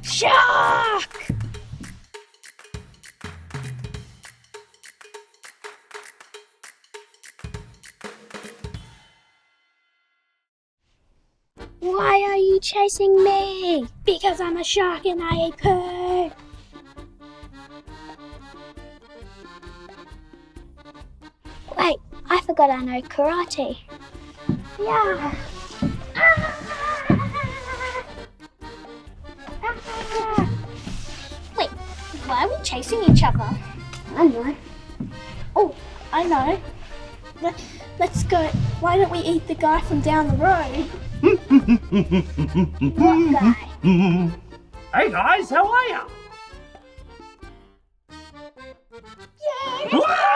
Shark! Why are you chasing me? Because I'm a shark and I eat poo. Wait, I forgot I know karate. Yeah. Wait, why are we chasing each other? I know. Oh, I know. Let's go. Why don't we eat the guy from down the road? What guy? Hey guys, how are ya? Yeah.